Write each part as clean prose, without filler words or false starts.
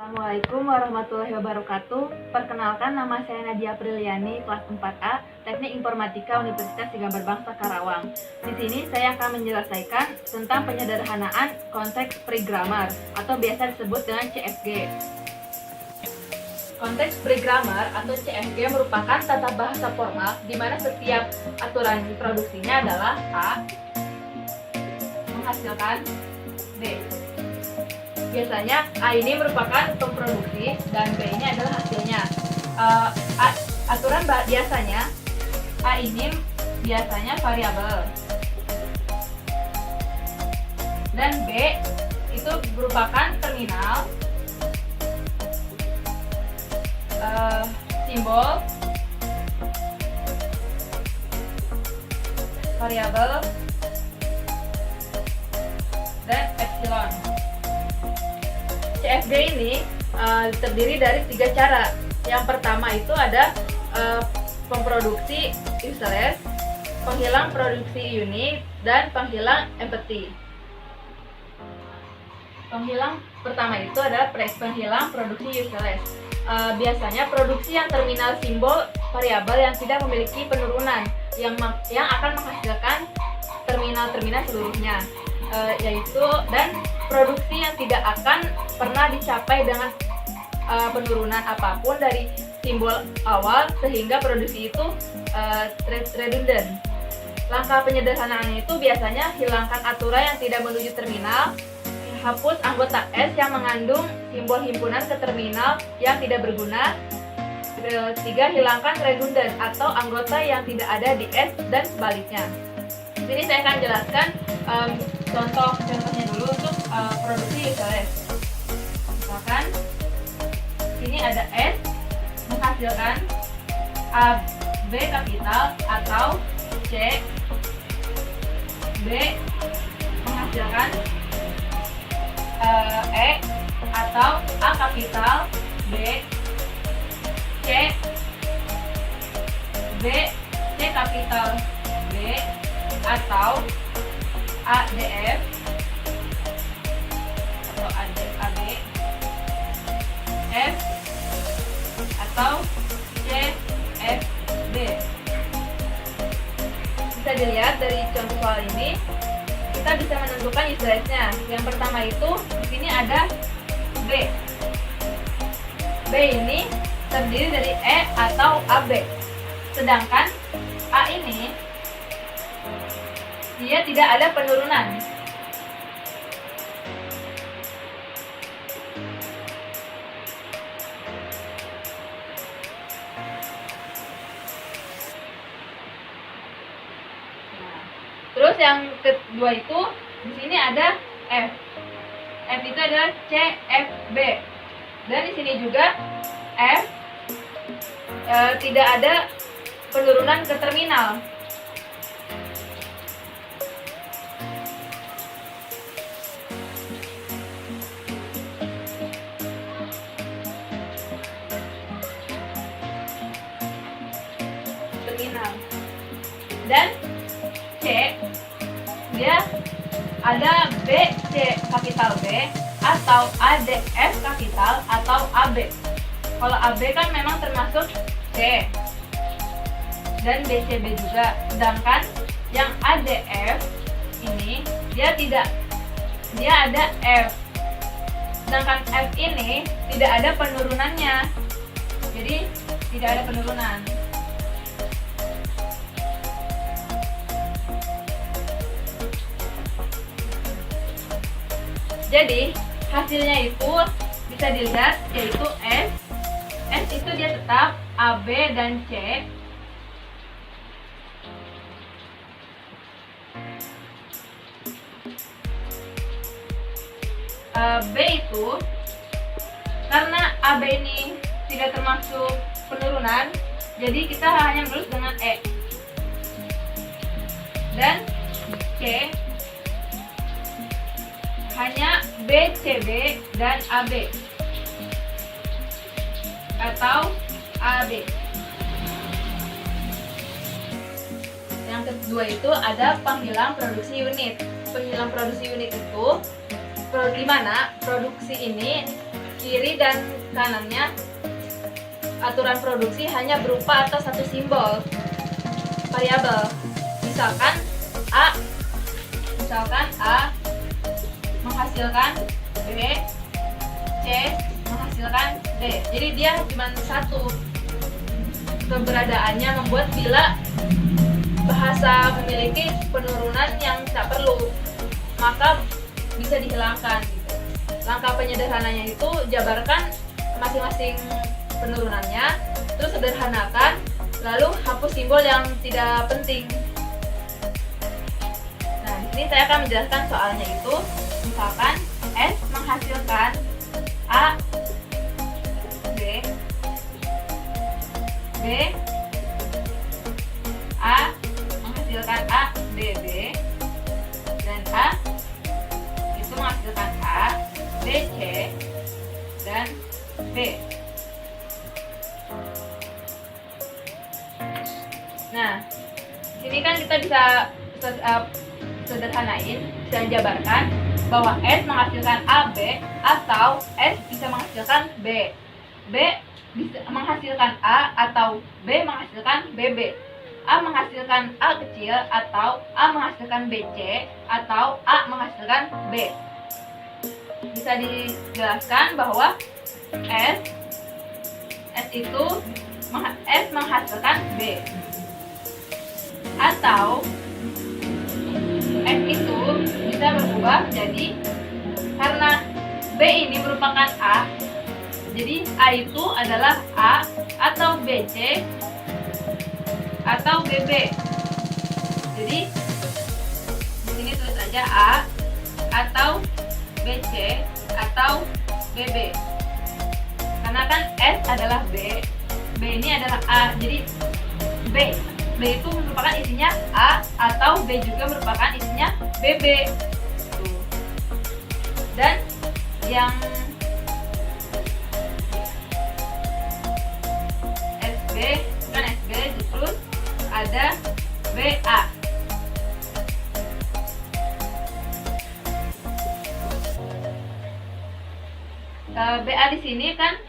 Assalamualaikum warahmatullahi wabarakatuh. Perkenalkan, nama saya Nadia Apriliani, kelas 4A, Teknik Informatika Universitas Tiga Berbangsa Karawang. Di sini saya akan menjelaskan tentang penyederhanaan konteks pre-grammar atau biasa disebut dengan CFG. Konteks pre-grammar atau CFG merupakan tata bahasa formal di mana setiap aturan produksinya adalah A menghasilkan B. Biasanya A ini merupakan pemproduksi dan B ini adalah hasilnya. Aturan biasanya A ini biasanya variabel dan B itu merupakan terminal, simbol, variabel, dan epsilon. CFG ini terdiri dari 3 cara. Yang pertama itu ada pemproduksi useless, penghilang produksi unik, dan penghilang empty. Penghilang pertama itu adalah penghilang produksi useless. Biasanya produksi yang terminal simbol variabel yang tidak memiliki penurunan yang akan menghasilkan terminal-terminal seluruhnya, yaitu dan produksi yang tidak akan pernah dicapai dengan penurunan apapun dari simbol awal sehingga produksi itu redundant. Langkah penyederhanaannya itu biasanya hilangkan aturan yang tidak menuju terminal, hapus anggota S yang mengandung simbol himpunan ke terminal yang tidak berguna. 3. Hilangkan redundant atau anggota yang tidak ada di S dan sebaliknya. Di sini saya akan jelaskan contohnya dulu untuk produksi useless. Misalkan sini ada S menghasilkan A, B kapital atau C, B menghasilkan E atau A kapital, B, C, B, C kapital, B atau ADF atau AB, F atau CFD. Bisa dilihat dari contoh soal ini, kita bisa menentukan useless-nya. Yang pertama itu di sini ada B. B ini terdiri dari E atau AB. Sedangkan A ini dia tidak ada penurunan. Terus yang kedua itu di sini ada F. F itu adalah CFB. Dan di sini juga F tidak ada penurunan ke terminal. Dan C dia ada B, C kapital B atau ADF kapital atau AB. Kalau AB kan memang termasuk C dan BCB juga. Sedangkan yang ADF ini dia tidak, dia ada F. Sedangkan F ini tidak ada penurunannya. Jadi tidak ada penurunan. Jadi hasilnya itu bisa dilihat yaitu S. S itu dia tetap AB dan C. B itu karena AB ini tidak termasuk penurunan, jadi kita hanya menulis dengan E. Dan C hanya BCB dan AB atau AB. Yang kedua itu ada penghilang produksi unit. Penghilang produksi unit itu di mana produksi ini kiri dan kanannya aturan produksi hanya berupa atas satu simbol variabel. Misalkan A menghasilkan B, C menghasilkan D. Jadi dia cuma satu keberadaannya, membuat bila bahasa memiliki penurunan yang tak perlu, maka bisa dihilangkan gitu. Langkah penyederhananya itu jabarkan masing-masing penurunannya, terus sederhanakan, lalu hapus simbol yang tidak penting. Nah, di sini saya akan menjelaskan soalnya itu. Misalkan S menghasilkan A, B, A menghasilkan A, B, dan A itu menghasilkan A, B, C, dan B. Nah, sini kan kita bisa sederhanain, bisa jabarkan bahwa S menghasilkan AB atau S bisa menghasilkan B. B bisa menghasilkan A atau B menghasilkan BB. A menghasilkan A kecil atau A menghasilkan BC atau A menghasilkan B. Bisa dijelaskan bahwa S itu S menghasilkan B, atau S itu bisa berubah jadi, karena B ini merupakan A, jadi A itu adalah A atau BC atau BB. Jadi di sini tulis aja A atau BC atau BB. Karena kan S adalah B, B ini adalah A, jadi B itu merupakan isinya A atau B juga merupakan isinya BB. Dan yang SB kan SB, terus ada BA. BA di sini kan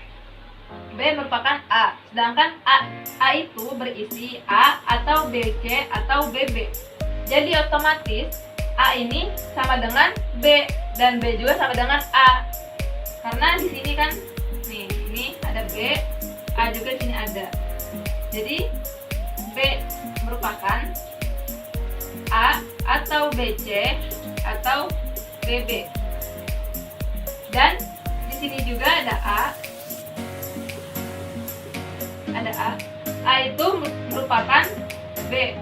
B merupakan A, sedangkan A itu berisi A atau BC atau BB. Jadi otomatis A ini sama dengan B dan B juga sama dengan A. Karena di sini kan nih, ini ada B, A juga di sini ada. Jadi B merupakan A atau BC atau BB. Dan di sini juga ada A. Ada A. A itu merupakan B.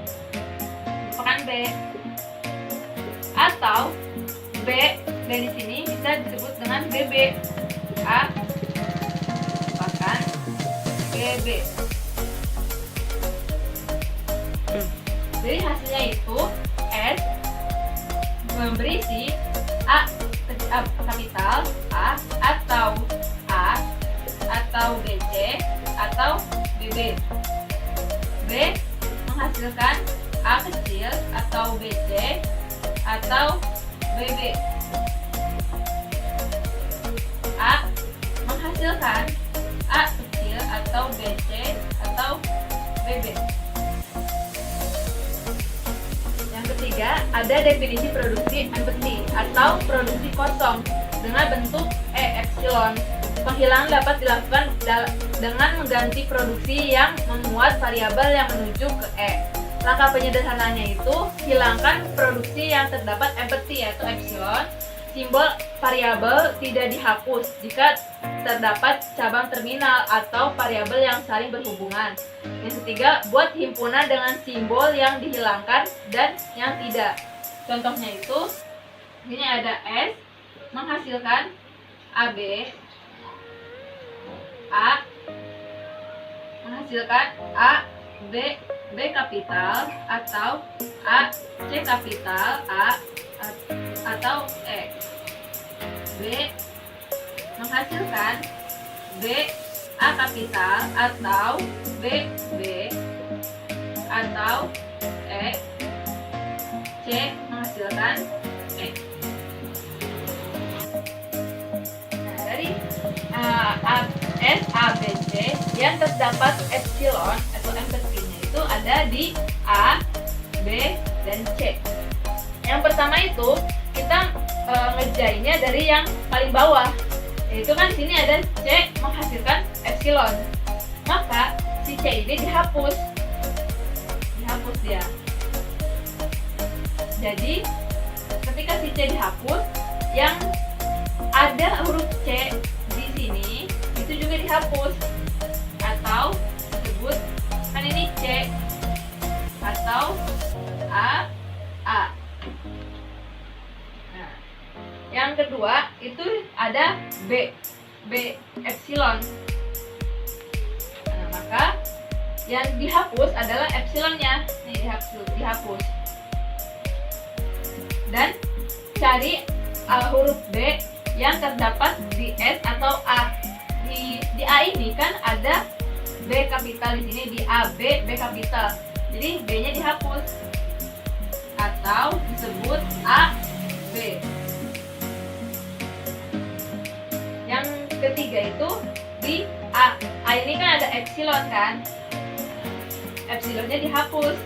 Merupakan B. Atau B di sini bisa disebut dengan BB. A merupakan BB. Jadi hasilnya itu S berisi A kapital A atau BC atau BB. B menghasilkan A kecil atau BC atau BB. A menghasilkan A kecil atau BC atau BB. Yang ketiga, ada definisi produksi empty atau produksi kosong dengan bentuk epsilon. Penghilangan dapat dilakukan dengan mengganti produksi yang memuat variabel yang menuju ke Langkah penyederhananya itu, hilangkan produksi yang terdapat empty yaitu epsilon. Simbol variabel tidak dihapus jika terdapat cabang terminal atau variabel yang saling berhubungan. Yang ketiga, buat himpunan dengan simbol yang dihilangkan dan yang tidak. Contohnya itu, ini ada S menghasilkan AB, A menghasilkan A, B kapital atau A, C kapital, A atau E. B menghasilkan B, A kapital atau B atau E, C menghasilkan E. Nah, dari S, A, B, C yang terdapat epsilon atau empty-nya itu ada di A, B, dan C. Yang pertama itu kita ngerjainnya dari yang paling bawah, yaitu kan sini ada C menghasilkan epsilon, maka si C ini dihapus dia. Jadi ketika si C dihapus, yang ada huruf C di sini itu juga dihapus, atau disebut kan ini C atau A. Nah, yang kedua itu ada B epsilon. Nah, maka yang dihapus adalah epsilonnya. Nih dihapus. Dan cari huruf B yang terdapat di S atau A. Di A ini kan ada B kapital di sini, di A B kapital. Jadi B-nya dihapus atau disebut A B. Yang ketiga itu di A. A ini kan ada epsilon kan? Epsilonnya dihapus.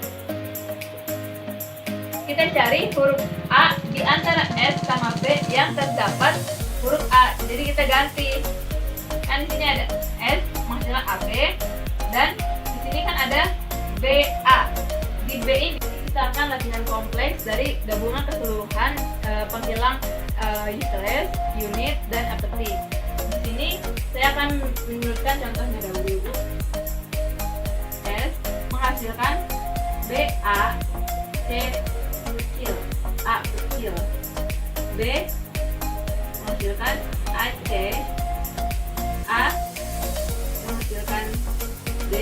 Kita cari huruf A di antara S sama B yang terdapat huruf A. Jadi kita ganti. Kan di sini ada S menghasilkan AB, dan di sini kan ada BA. Di B ini kita akan latihan kompleks dari gabungan keseluruhan penghilang useless, unit, dan empty. Di sini saya akan menunjukkan contohnya dahulu. S menghasilkan BA, C kecil, A kecil, B menghasilkan AC, A menghasilkan D,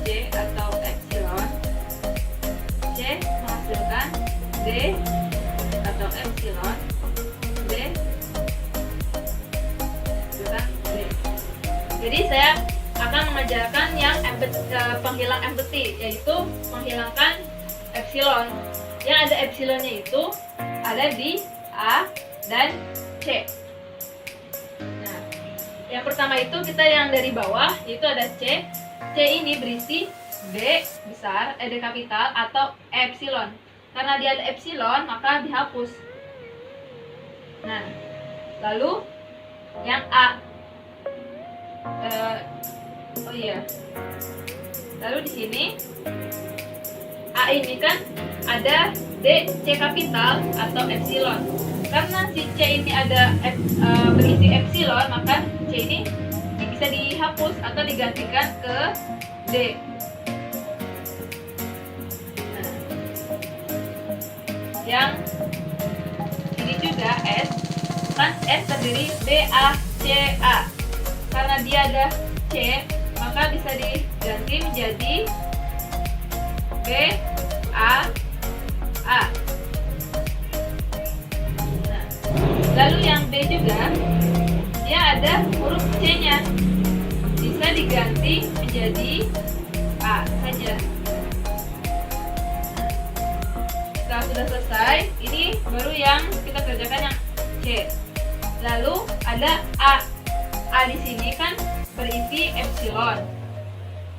C atau epsilon, C menghasilkan D atau epsilon, D menghasilkan D. Jadi saya akan mengajarkan yang penghilang empty, yaitu menghilangkan epsilon. Yang ada epsilonnya itu ada di A dan C. Nah, yang pertama itu kita yang dari bawah, yaitu ada C. C ini berisi D besar, D kapital atau epsilon. Karena dia ada epsilon, maka dihapus. Nah, lalu yang A. Lalu di sini A ini kan ada D, C kapital atau epsilon. Karena si C ini ada berisi epsilon, maka C ini bisa dihapus atau digantikan ke D. Nah, yang ini juga S, kan S terdiri BACA. Karena dia ada C, maka bisa diganti menjadi BAA. Nah, lalu yang B juga, dia ada huruf C-nya, bisa diganti menjadi A saja. Setelah sudah selesai, ini baru yang kita kerjakan yang C. Lalu ada A. A di sini kan berisi epsilon,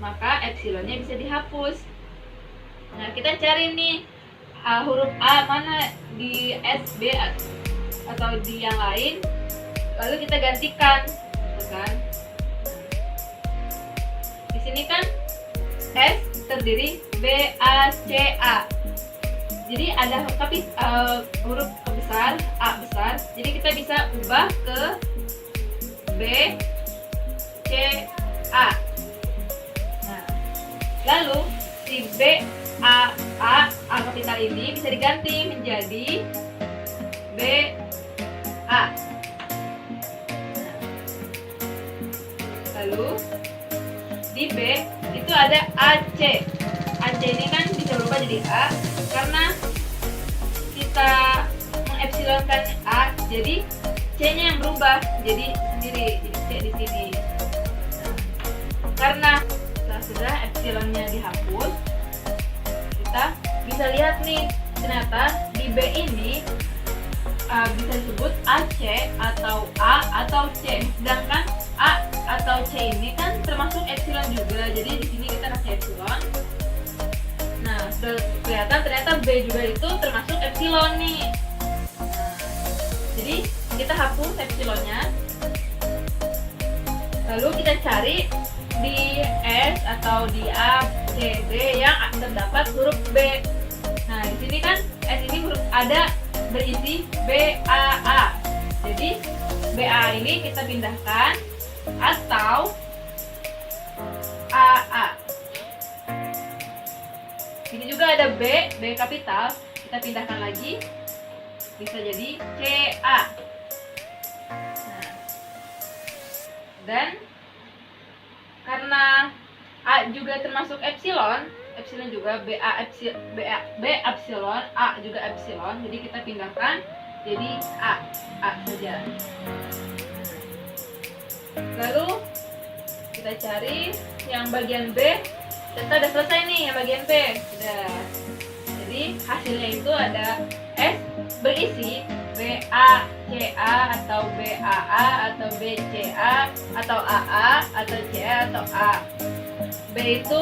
maka epsilonnya bisa dihapus. Nah, kita cari nih huruf A mana di S, B atau di yang lain, lalu kita gantikan, kan? Di sini kan S terdiri BACA. Jadi ada huruf besar A besar. Jadi kita bisa ubah ke BCA. Nah, lalu si A kapital ini bisa diganti menjadi BA. Lalu di B itu ada AC. AC ini kan bisa berubah jadi A karena kita mengepsilonkan A, jadi C-nya yang berubah jadi sendiri, jadi C di sini. Nah, karena sudah epsilonnya dihapus, kita bisa lihat nih, ternyata di B ini bisa disebut AC atau A atau C, sedangkan A atau C ini kan termasuk epsilon juga, jadi di sini kita kasih epsilon. Nah, kelihatan ternyata B juga itu termasuk epsilon nih. Nah, jadi kita hapus epsilonnya. Lalu kita cari di S atau di A, C, D yang terdapat huruf B. Nah, di sini kan S ini huruf ada berisi B, A, A. Jadi B, A ini kita pindahkan atau A, A. Ini juga ada B, B kapital, kita pindahkan lagi, bisa jadi C, A. Nah, dan karena A juga termasuk epsilon, epsilon juga B epsilon, A juga epsilon, jadi kita pindahkan jadi A saja. Lalu kita cari yang bagian B. Kita udah selesai nih yang bagian B. Sudah. Jadi hasilnya itu ada S berisi BACA atau BAA atau BCA atau AA atau CA atau A. B itu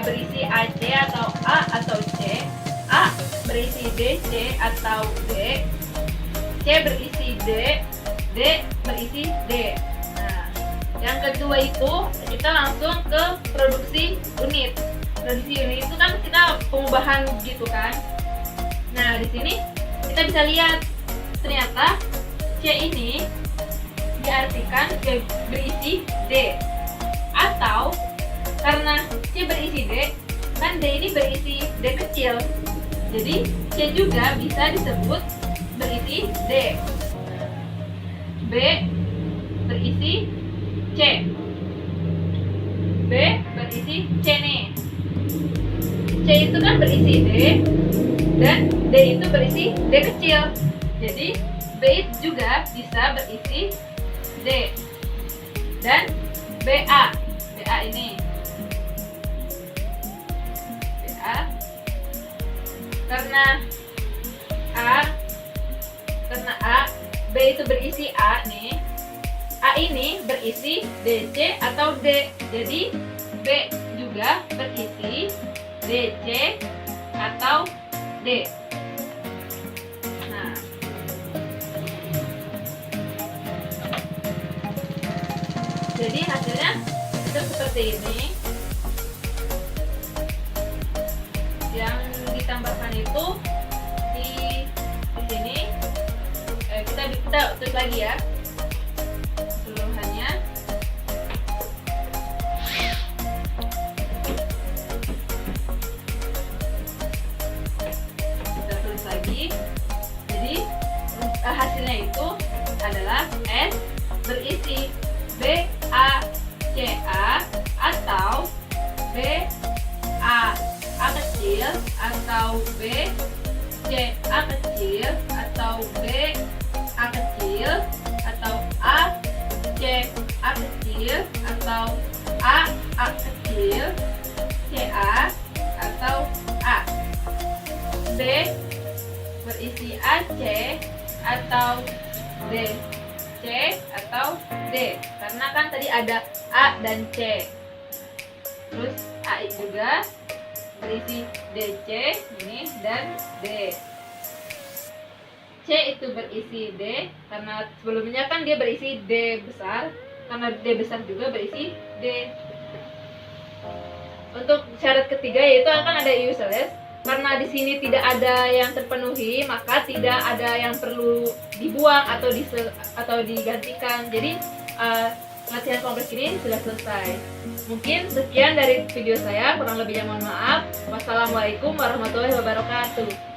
berisi AC atau A atau C. A berisi DC atau D. C berisi D. D berisi D. Yang kedua itu kita langsung ke produksi unit. Produksi unit itu kan kita pengubahan gitu kan. Nah, di sini kita bisa lihat ternyata C ini diartikan berisi D. Atau karena C berisi D, kan D ini berisi D kecil. Jadi C juga bisa disebut berisi D. B berisi C. B berisi C nih. C itu kan berisi D dan D itu berisi D kecil. Jadi B juga bisa berisi D. Dan BA. BA ini. BA karena A B itu berisi A nih. A ini berisi DC atau D. Jadi B juga berisi DC atau D. Nah, jadi hasilnya itu seperti ini. Yang ditambahkan itu di sini. Kita tulis lagi ya. Hasilnya itu adalah S berisi BACA atau BAA kecil atau BCA kecil atau BA kecil atau ACA kecil atau AA kecil, CA atau A. B berisi AC atau DC atau D, karena kan tadi ada A dan C. Terus A juga berisi DC ini dan D. C itu berisi D karena sebelumnya kan dia berisi D besar, karena D besar juga berisi D. Untuk syarat ketiga yaitu akan ada useless. Karena di sini tidak ada yang terpenuhi, maka tidak ada yang perlu dibuang atau digantikan. Jadi latihan kompleks ini sudah selesai. Mungkin sekian dari video saya, kurang lebihnya mohon maaf. Wassalamualaikum warahmatullahi wabarakatuh.